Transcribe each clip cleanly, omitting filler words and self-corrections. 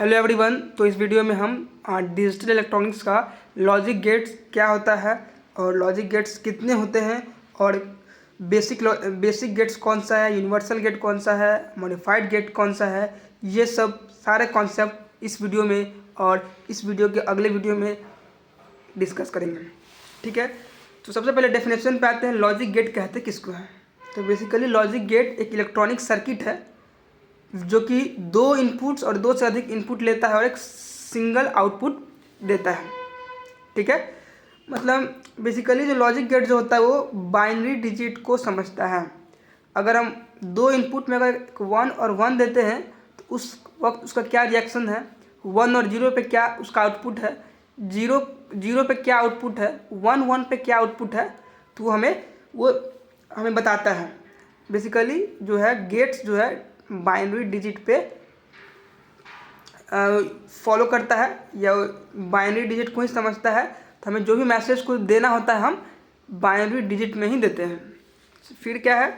Hello everyone. तो इस video में हम डिजिटल इलेक्ट्रॉनिक्स का लॉजिक गेट्स क्या होता है और लॉजिक गेट्स कितने होते हैं और बेसिक गेट्स कौन सा है, यूनिवर्सल गेट कौन सा है, मॉडिफाइड गेट कौन सा है, ये सब सारे कॉन्सेप्ट इस वीडियो में और इस वीडियो के अगले वीडियो में डिस्कस करेंगे। ठीक है, तो सबसे पहले डेफिनेशन पे आते हैं। लॉजिक गेट कहते किसको है? तो बेसिकली लॉजिक गेट एक इलेक्ट्रॉनिक सर्किट है जो कि दो इनपुट्स और दो से अधिक इनपुट लेता है और एक सिंगल आउटपुट देता है। ठीक है, मतलब बेसिकली जो लॉजिक गेट जो होता है वो बाइनरी डिजिट को समझता है। अगर हम दो इनपुट में अगर 1 और 1 देते हैं तो उस वक्त उसका क्या रिएक्शन है, 1 और 0 पे क्या उसका आउटपुट है, 0 पे क्या आउटपुट है, 1 पे क्या आउटपुट है, तो वो हमें बताता है। बेसिकली जो है गेट्स जो है बाइनरी डिजिट पे फॉलो करता है या बाइनरी डिजिट को ही समझता है। तो हमें जो भी मैसेज को देना होता है हम बाइनरी डिजिट में ही देते हैं। फिर क्या है,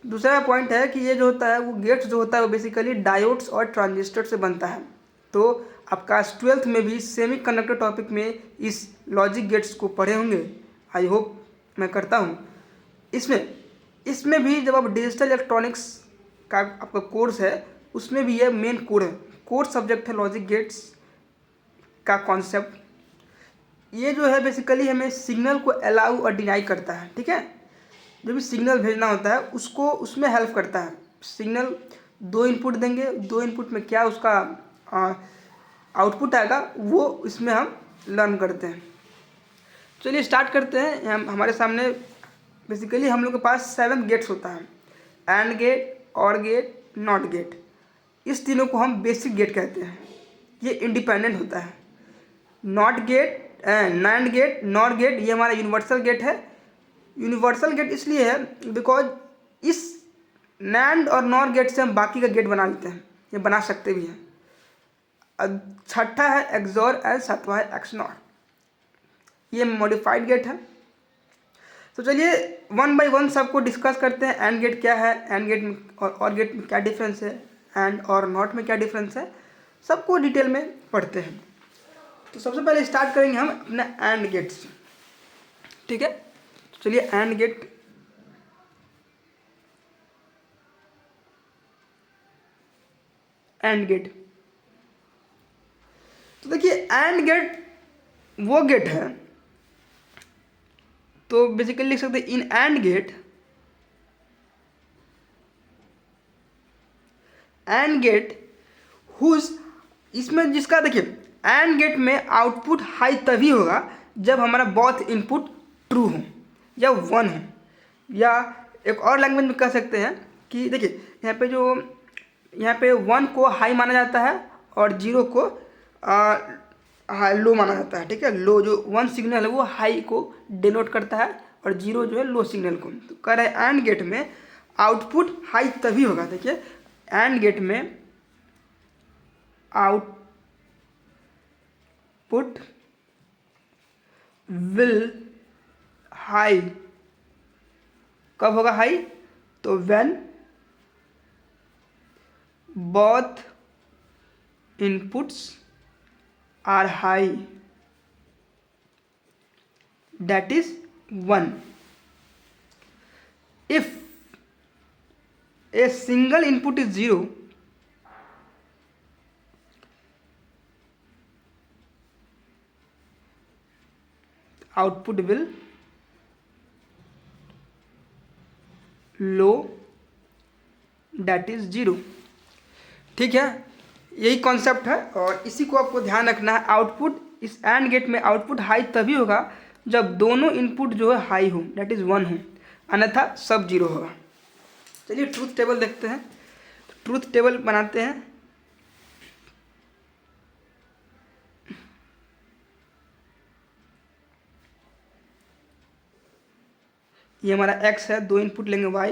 दूसरा पॉइंट है कि ये जो होता है वो गेट्स जो होता है वो बेसिकली डायोड्स और ट्रांजिस्टर से बनता है। तो आपका 12th में भी सेमीकंडक्टर टॉपिक में इस लॉजिक गेट्स को पढ़े होंगे, आई होप, मैं करता हूँ। इसमें भी जब आप डिजिटल इलेक्ट्रॉनिक्स का आपका कोर्स है उसमें भी ये मेन कोर है, कोर सब्जेक्ट है लॉजिक गेट्स का कॉन्सेप्ट। ये जो है बेसिकली हमें सिग्नल को अलाउ और डिनाई करता है। ठीक है, जो भी सिग्नल भेजना होता है उसको उसमें हेल्प करता है। सिग्नल दो इनपुट देंगे, दो इनपुट में क्या उसका आउटपुट आएगा वो इसमें हम लर्न करते हैं। चलिए स्टार्ट करते हैं। हमारे सामने बेसिकली हम लोग के पास 7 गेट्स होता है, एंड गेट, और गेट, नॉट गेट। इस तीनों को हम बेसिक गेट कहते हैं, ये इंडिपेंडेंट होता है। NOT gate, NAND gate, NOR gate ये हमारा यूनिवर्सल गेट है। यूनिवर्सल गेट इसलिए है बिकॉज इस नैंड और नॉर गेट से हम बाकी का गेट बना लेते हैं, ये बना सकते भी हैं। छठा है एक्सॉर एंड सातवां है एक्सनॉर, ये मॉडिफाइड गेट है। तो चलिए 1 by 1 सबको डिस्कस करते हैं। एंड गेट क्या है, एंड गेट में और गेट में क्या डिफरेंस है, एंड और नॉट में क्या डिफरेंस है, सबको डिटेल में पढ़ते हैं। तो सबसे पहले स्टार्ट करेंगे हम अपने एंड गेट से। ठीक है, तो चलिए एंड गेट। एंड गेट तो देखिए एंड गेट वो गेट है, तो बेसिकली लिख सकते हैं इन AND gate, AND gate whose, इसमें जिसका देखिए एंड गेट में आउटपुट हाई तभी होगा जब हमारा बोथ इनपुट ट्रू हो या 1 हो, या एक और लैंग्वेज में कह सकते हैं कि देखिए यहाँ पे 1 को हाई माना जाता है और 0 को लो माना जाता है। ठीक है, लो जो 1 सिग्नल है वो हाई को डिनोट करता है और 0 जो है लो सिग्नल को। तो कह रहे हैं एंड गेट में आउटपुट हाई तभी होगा। देखिए एंड गेट में आउटपुट विल हाई, कब होगा हाई? तो when both inputs are high, that is 1. If a single input is 0, output will low, that is 0. ठीक है, यही कॉन्सेप्ट है और इसी को आपको ध्यान रखना है। आउटपुट इस एंड गेट में आउटपुट हाई तभी होगा जब दोनों इनपुट जो है हाई हो, दैट इज़ 1 हो, अन्यथा सब 0 होगा। चलिए ट्रूथ टेबल देखते हैं। तो ट्रूथ टेबल बनाते हैं। ये हमारा x है, दो इनपुट लेंगे y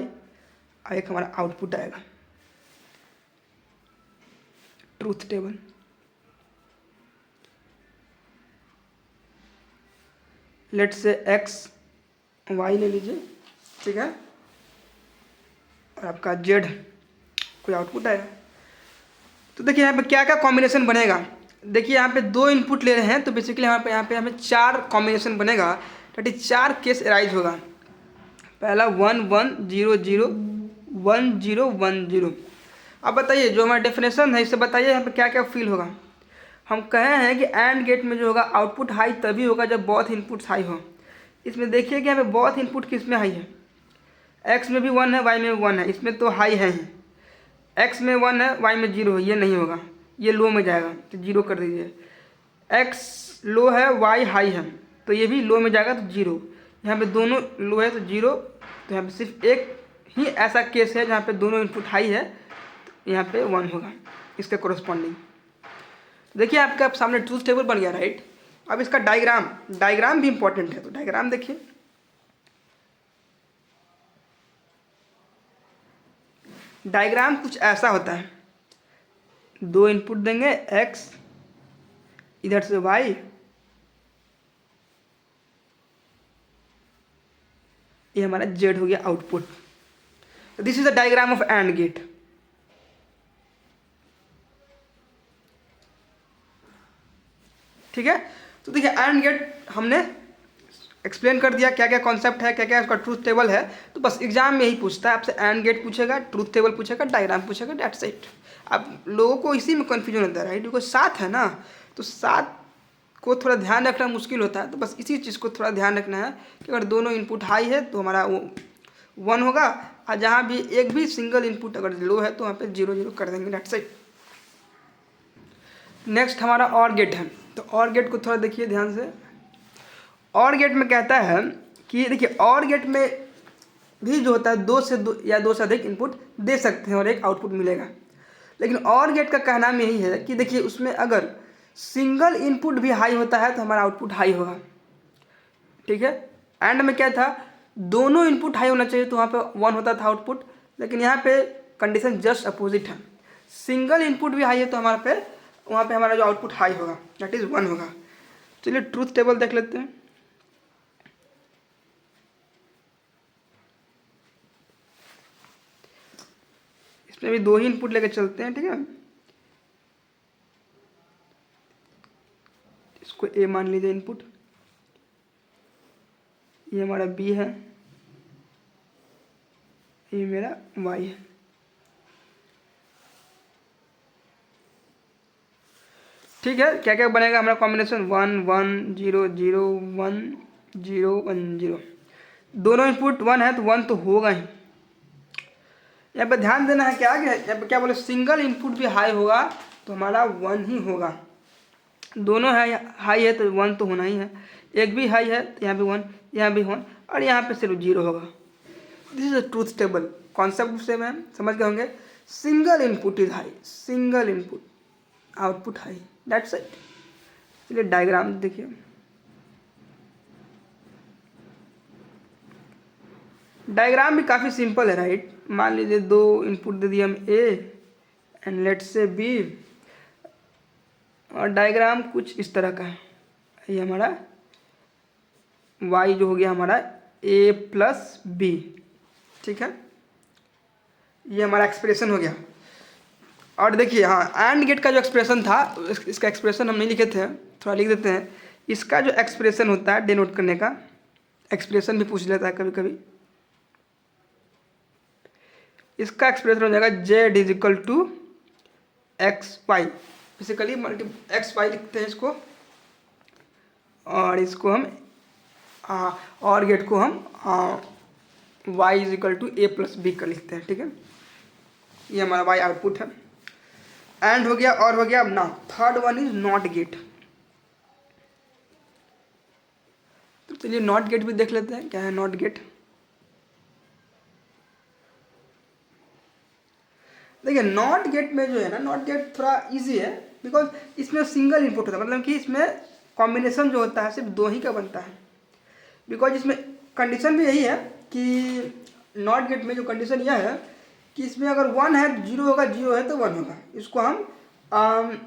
और एक हमारा आउटपुट आएगा। ट्रूथ टेबल लेट से x y ले लीजिए। ठीक है, और आपका z कोई आउटपुट आएगा। तो देखिए यहाँ पे क्या क्या कॉम्बिनेशन बनेगा। देखिए यहाँ पे 2 इनपुट ले रहे हैं, तो बेसिकली यहाँ पे हमें 4 कॉम्बिनेशन बनेगा, दैट इज 4 केस अराइज होगा। पहला 1 1 0 0 1 0 1 0। अब बताइए जो हमारा डेफिनेशन है इससे बताइए यहाँ पे क्या क्या फील होगा। हम कहे हैं कि एंड गेट में जो होगा आउटपुट हाई तभी होगा जब बोथ इनपुट्स हाई हो। इसमें देखिए कि यहाँ पे बोथ इनपुट किस में हाई है, एक्स में भी 1 है, वाई में भी 1 है, इसमें तो हाई है ही। एक्स में 1 है, वाई में 0 है, ये नहीं होगा, ये लो में जाएगा, तो 0 कर दीजिए। एक्स लो है, वाई हाई है, तो ये भी लो में जाएगा, तो 0। यहाँ पे दोनों लो है तो 0। तो यहाँ पे सिर्फ एक ही ऐसा केस है जहाँ पे दोनों इनपुट हाई है, तो यहाँ पे 1 होगा इसके कोरस्पॉन्डिंग। देखिए आपके आप सामने ट्रूथ टेबल बन गया, राइट। अब इसका डायग्राम भी इंपॉर्टेंट है, तो डायग्राम देखिए। डायग्राम कुछ ऐसा होता है, 2 इनपुट देंगे, x इधर से y, ये हमारा z हो गया output. This is the diagram of AND gate. ठीक है, तो देखिए एंड गेट हमने एक्सप्लेन कर दिया, क्या क्या कॉन्सेप्ट है, क्या क्या उसका ट्रूथ टेबल है। तो बस एग्जाम में यही पूछता है आपसे, एंड गेट पूछेगा, ट्रूथ टेबल पूछेगा, डायग्राम पूछेगा, दैट्स इट। अब लोगों को इसी में कन्फ्यूजन होता है, राइट, बिकॉज 7 है ना, तो 7 को थोड़ा ध्यान रखना मुश्किल होता है। तो बस इसी चीज़ को थोड़ा ध्यान रखना है कि अगर दोनों इनपुट हाई है तो हमारा वो 1 होगा, और जहाँ भी एक भी सिंगल इनपुट अगर लो है तो वहाँ पे 0 0 कर देंगे, दैट्स इट। नेक्स्ट हमारा और गेट है, तो और गेट को थोड़ा देखिए ध्यान से। और गेट में कहता है कि देखिए और गेट में भी जो होता है 2 से 2 या 2 से अधिक इनपुट दे सकते हैं और एक आउटपुट मिलेगा। लेकिन और गेट का कहना यही है कि देखिए उसमें अगर सिंगल इनपुट भी हाई होता है तो हमारा आउटपुट हाई होगा। ठीक है, एंड में क्या था, दोनों इनपुट हाई होना चाहिए तो वहाँ पे 1 होता था आउटपुट, लेकिन यहाँ पे कंडीशन जस्ट अपोजिट है, सिंगल इनपुट भी हाई है तो वहाँ पे हमारा जो आउटपुट हाई होगा दैट इज़ 1 होगा। चलिए ट्रूथ टेबल देख लेते हैं। इसमें भी 2 ही इनपुट लेके चलते हैं, ठीक है। इसको ए मान लीजिए इनपुट, ये हमारा बी है, ये मेरा वाई है। ठीक है, क्या क्या बनेगा हमारा कॉम्बिनेशन, 1 1 0 0 1 0 1 0। दोनों इनपुट 1 है तो 1 तो होगा ही। यहाँ पे ध्यान देना है क्या, यहाँ पे क्या बोले, सिंगल इनपुट भी हाई होगा तो हमारा 1 ही होगा। दोनों है हाई है तो 1 तो होना ही है, एक भी हाई है तो यहाँ भी 1, यहाँ भी 1, और यहाँ पे सिर्फ 0 होगा। This is a truth table, concept से मैम समझ गए होंगे। Single input is high, single input output high, that's it. चलिए डायग्राम देखिए। डायग्राम भी काफ़ी सिंपल है, राइट। मान लीजिए 2 इनपुट दे दिए हम A and let's say B, और डायग्राम कुछ इस तरह का है। ये हमारा y जो हो गया हमारा a प्लस बी, ठीक है, ये हमारा एक्सप्रेशन हो गया। और देखिए हाँ, एंड गेट का जो एक्सप्रेशन था, इसका एक्सप्रेशन हम नहीं लिखे थे, थोड़ा लिख देते हैं। इसका जो एक्सप्रेशन होता है डिनोट करने का, एक्सप्रेशन भी पूछ लेता है कभी कभी। इसका एक्सप्रेशन हो जाएगा z is equal to X Y, basically X Y लिखते हैं इसको, और इसको हम और गेट को हम y is equal to A plus B कर लिखते हैं, ठीक है। ये हमारा y आउटपुट है, एंड हो गया और हो गया। अब ना third one is not gate, तो चलिए नॉट गेट भी देख लेते हैं क्या है नॉट गेट। देखिए नॉट गेट में जो है ना, नॉट गेट थोड़ा इजी है, बिकॉज इसमें सिंगल इनपुट होता है, मतलब कि इसमें कॉम्बिनेशन जो होता है सिर्फ 2 ही का बनता है। बिकॉज इसमें कंडीशन भी यही है कि नॉट गेट में जो कंडीशन यह है कि इसमें अगर 1 है 0 होगा, 0 है तो 1 होगा। इसको हम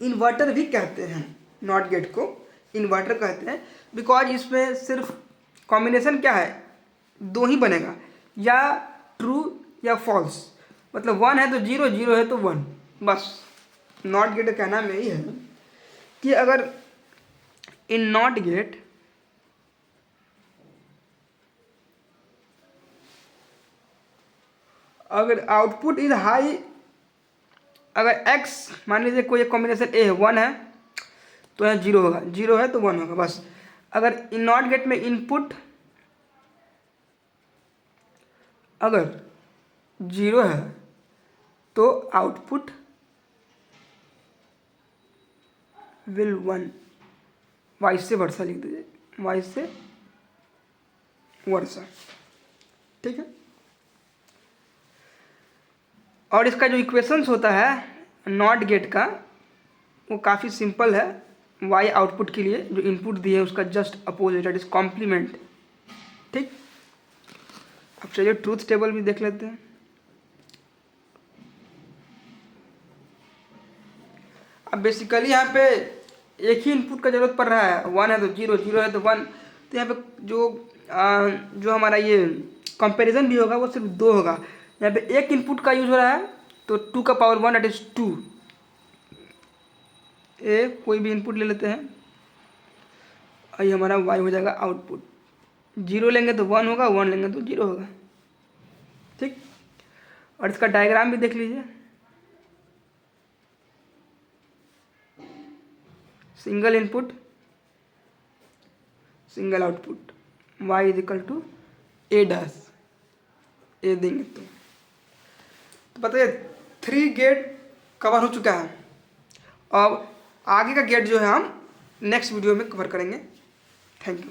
इन्वर्टर भी कहते हैं, नॉट गेट को इन्वर्टर कहते हैं, बिकॉज इसमें सिर्फ कॉम्बिनेशन क्या है, 2 ही बनेगा, या ट्रू या फॉल्स। मतलब 1 है तो 0, 0 है तो 1, बस नॉट गेट का कहना में यही है कि अगर इन नॉट गेट अगर आउटपुट इज हाई, अगर x मान लीजिए कोई एक कॉम्बिनेशन ए है 1 है तो यहाँ 0 होगा, 0 है तो 1 होगा बस। अगर इन नॉट गेट में इनपुट अगर 0 है तो आउटपुट विल 1, वाइस से वर्षा लिख दीजिए, वाइस से वर्षा, ठीक है। और इसका जो इक्वेशंस होता है नॉट गेट का वो काफ़ी सिंपल है। वाई आउटपुट के लिए जो इनपुट दिए है उसका just opposite, that is complement, ठीक। अब चलिए ट्रूथ टेबल भी देख लेते हैं। अब बेसिकली यहाँ पे एक ही इनपुट का जरूरत पड़ रहा है, 1 है तो 0, 0 है तो 1। तो यहाँ पे जो हमारा ये कंपैरिजन भी होगा वो सिर्फ 2 होगा। यहाँ पे एक इनपुट का यूज हो रहा है तो 2 का पावर 1 दैट इज 2। ए कोई भी इनपुट ले लेते हैं और ये हमारा y हो जाएगा आउटपुट। 0 लेंगे तो 1 होगा, 1 लेंगे तो 0 होगा, ठीक। और इसका डायग्राम भी देख लीजिए। Single input single output, y is equal to a dash, a देंगे तो बताइए 3 गेट कवर हो चुका है। अब आगे का गेट जो है हम नेक्स्ट वीडियो में कवर करेंगे। Thank you.